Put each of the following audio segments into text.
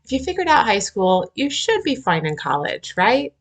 If you figured out high school, you should be fine in college, right?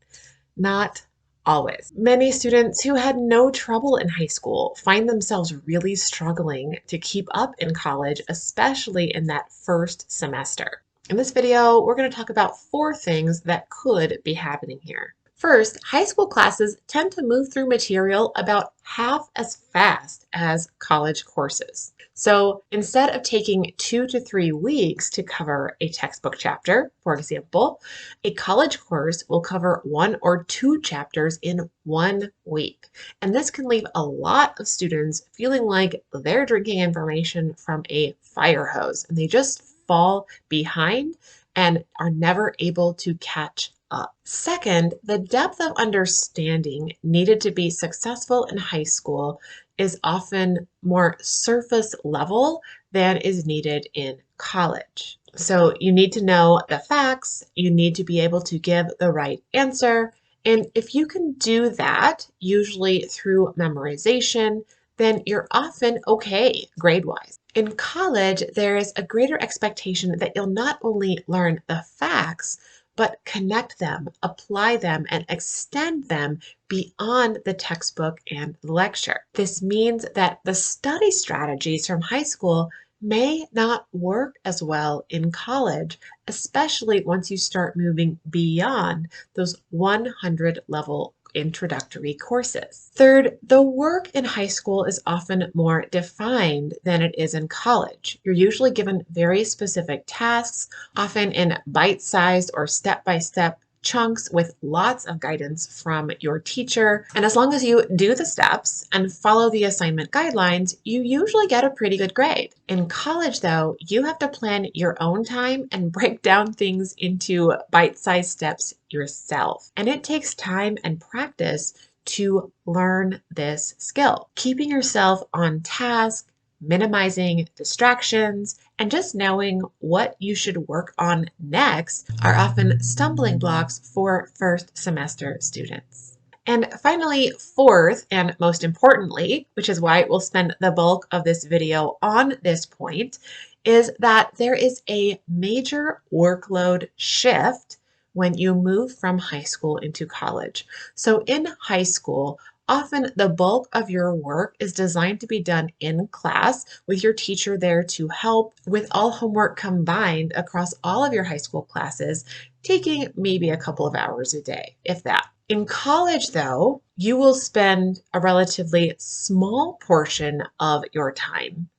Not always. Many students who had no trouble in high school find themselves really struggling to keep up in college, especially in that first semester. In this video, we're going to talk about 4 things that could be happening here. First, high school classes tend to move through material about half as fast as college courses. So instead of taking 2 to 3 weeks to cover a textbook chapter, for example, a college course will cover 1 or 2 chapters in 1 week. And this can leave a lot of students feeling like they're drinking information from a fire hose and they just fall behind and are never able to catch up. Second, the depth of understanding needed to be successful in high school is often more surface level than is needed in college. So you need to know the facts, you need to be able to give the right answer, and if you can do that, usually through memorization, then you're often okay grade-wise. In college, there is a greater expectation that you'll not only learn the facts, but connect them, apply them, and extend them beyond the textbook and the lecture. This means that the study strategies from high school may not work as well in college, especially once you start moving beyond those 100 level introductory courses. Third, the work in high school is often more defined than it is in college. You're usually given very specific tasks, often in bite-sized or step-by-step chunks with lots of guidance from your teacher. And as long as you do the steps and follow the assignment guidelines, you usually get a pretty good grade. In college, though, you have to plan your own time and break down things into bite-sized steps yourself. And it takes time and practice to learn this skill. Keeping yourself on task, minimizing distractions, and just knowing what you should work on next are often stumbling blocks for first semester students. And finally, fourth, and most importantly, which is why we'll spend the bulk of this video on this point, is that there is a major workload shift when you move from high school into college. So in high school, often the bulk of your work is designed to be done in class with your teacher there to help, with all homework combined across all of your high school classes, taking maybe a couple of hours a day, if that. In college, though, you will spend a relatively small portion of your time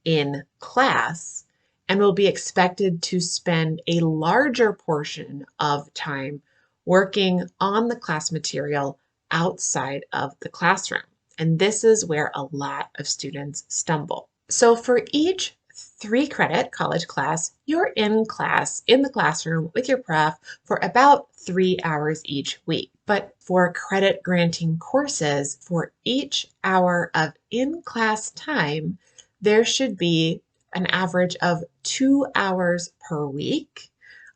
in class and will be expected to spend a larger portion of time working on the class material outside of the classroom. And this is where a lot of students stumble. So for each 3-credit college class, you're in class, in the classroom with your prof for about 3 hours each week. But for credit granting courses, for each hour of in-class time, there should be an average of 2 hours per week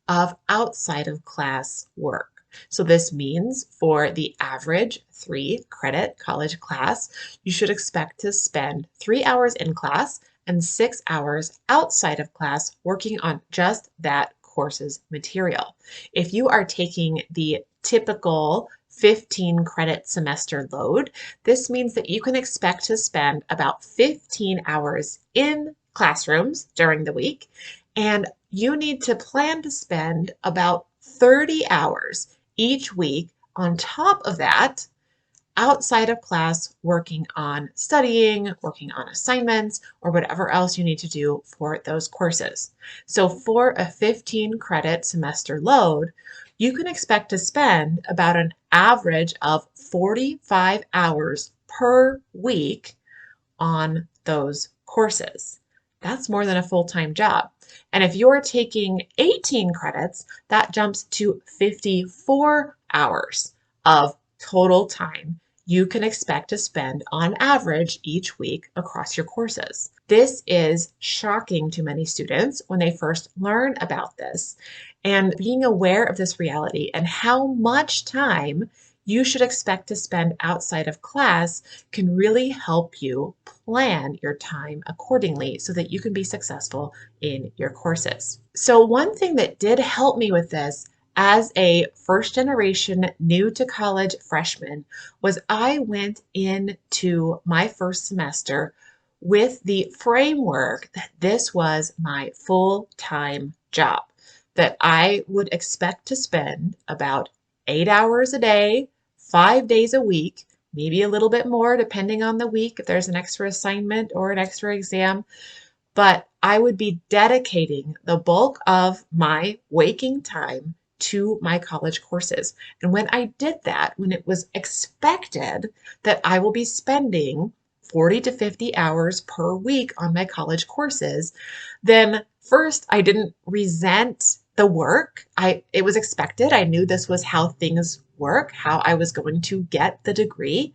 of outside of class work. So this means for the average 3-credit college class, you should expect to spend 3 hours in class and 6 hours outside of class working on just that course's material. If you are taking the typical 15-credit semester load, this means that you can expect to spend about 15 hours in classrooms during the week, and you need to plan to spend about 30 hours each week on top of that outside of class working on studying, working on assignments, or whatever else you need to do for those courses. So for a 15-credit semester load, you can expect to spend about an average of 45 hours per week on those courses. That's more than a full-time job. And if you're taking 18 credits, that jumps to 54 hours of total time you can expect to spend on average each week across your courses. This is shocking to many students when they first learn about this. And being aware of this reality and how much time you should expect to spend outside of class can really help you plan your time accordingly so that you can be successful in your courses. So one thing that did help me with this as a first generation new to college freshman was I went into my first semester with the framework that this was my full-time job, that I would expect to spend about 8 hours a day, 5 days a week, maybe a little bit more depending on the week if there's an extra assignment or an extra exam, but I would be dedicating the bulk of my waking time to my college courses. And when I did that, when it was expected that I will be spending 40 to 50 hours per week on my college courses, then first I didn't resent the work. It was expected. I knew this was how things work, how I was going to get the degree.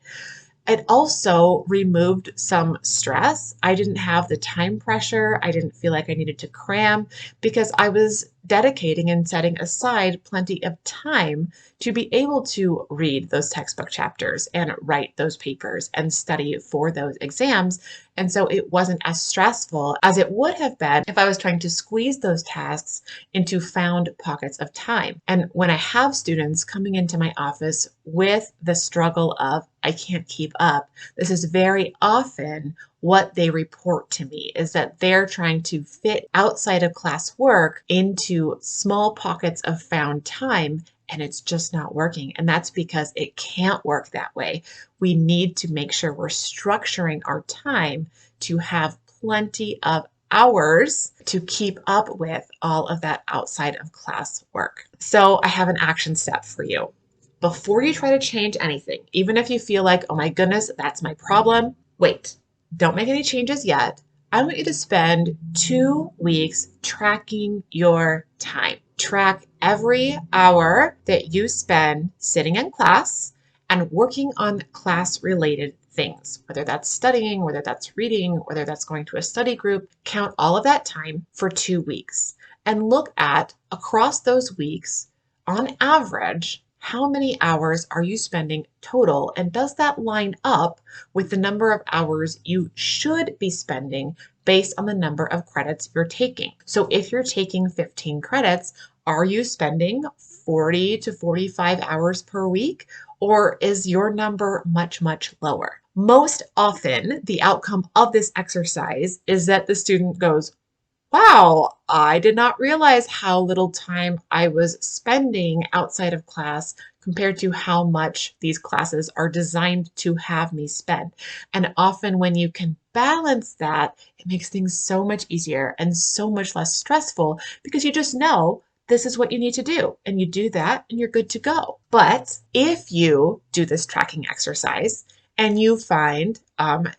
It also removed some stress. I didn't have the time pressure. I didn't feel like I needed to cram because I was dedicating and setting aside plenty of time to be able to read those textbook chapters and write those papers and study for those exams. And so it wasn't as stressful as it would have been if I was trying to squeeze those tasks into found pockets of time. And when I have students coming into my office with the struggle of, I can't keep up, this is very often what they report to me is that they're trying to fit outside of class work into small pockets of found time, and it's just not working. And that's because it can't work that way. We need to make sure we're structuring our time to have plenty of hours to keep up with all of that outside of class work. So I have an action step for you. Before you try to change anything, even if you feel like, oh my goodness, that's my problem, wait, don't make any changes yet. I want you to spend 2 weeks tracking your time. Track every hour that you spend sitting in class and working on class-related things, whether that's studying, whether that's reading, whether that's going to a study group. Count all of that time for 2 weeks and look at across those weeks, on average, how many hours are you spending total? And does that line up with the number of hours you should be spending based on the number of credits you're taking? So if you're taking 15 credits, are you spending 40 to 45 hours per week? Or is your number much, much lower? Most often, the outcome of this exercise is that the student goes, wow, I did not realize how little time I was spending outside of class compared to how much these classes are designed to have me spend. And often when you can balance that, it makes things so much easier and so much less stressful because you just know this is what you need to do. And you do that and you're good to go. But if you do this tracking exercise, and you find,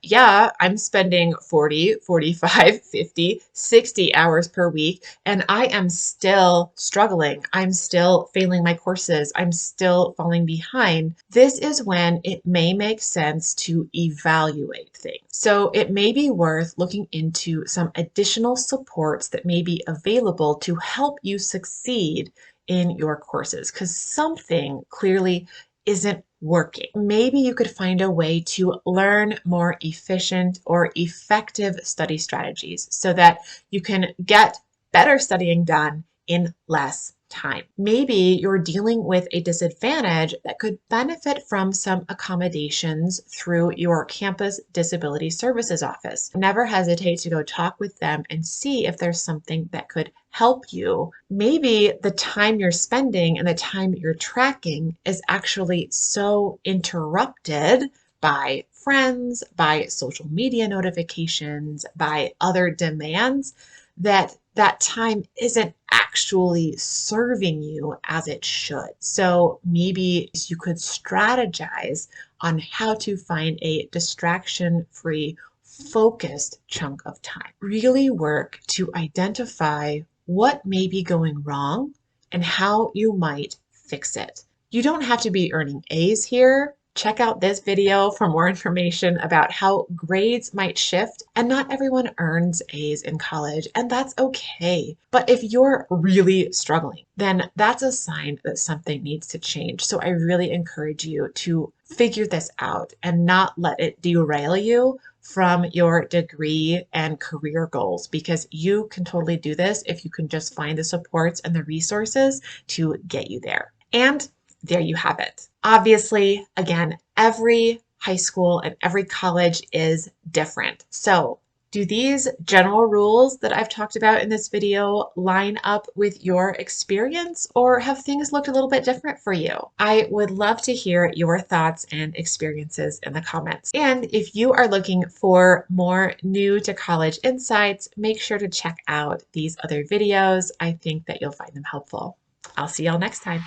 yeah, I'm spending 40, 45, 50, 60 hours per week, and I am still struggling. I'm still failing my courses. I'm still falling behind. This is when it may make sense to evaluate things. So it may be worth looking into some additional supports that may be available to help you succeed in your courses, because something clearly isn't working. Maybe you could find a way to learn more efficient or effective study strategies so that you can get better studying done in less time. Maybe you're dealing with a disadvantage that could benefit from some accommodations through your campus disability services office. Never hesitate to go talk with them and see if there's something that could help you. Maybe the time you're spending and the time you're tracking is actually so interrupted by friends, by social media notifications, by other demands that that time isn't actually serving you as it should. So maybe you could strategize on how to find a distraction-free, focused chunk of time. Really work to identify what may be going wrong and how you might fix it. You don't have to be earning A's here. Check out this video for more information about how grades might shift, and not everyone earns A's in college, and that's okay. But if you're really struggling, then that's a sign that something needs to change. So I really encourage you to figure this out and not let it derail you from your degree and career goals, because you can totally do this if you can just find the supports and the resources to get you there. And there you have it. Obviously, again, every high school and every college is different. So, do these general rules that I've talked about in this video line up with your experience, or have things looked a little bit different for you? I would love to hear your thoughts and experiences in the comments. And if you are looking for more new to college insights, make sure to check out these other videos. I think that you'll find them helpful. I'll see y'all next time.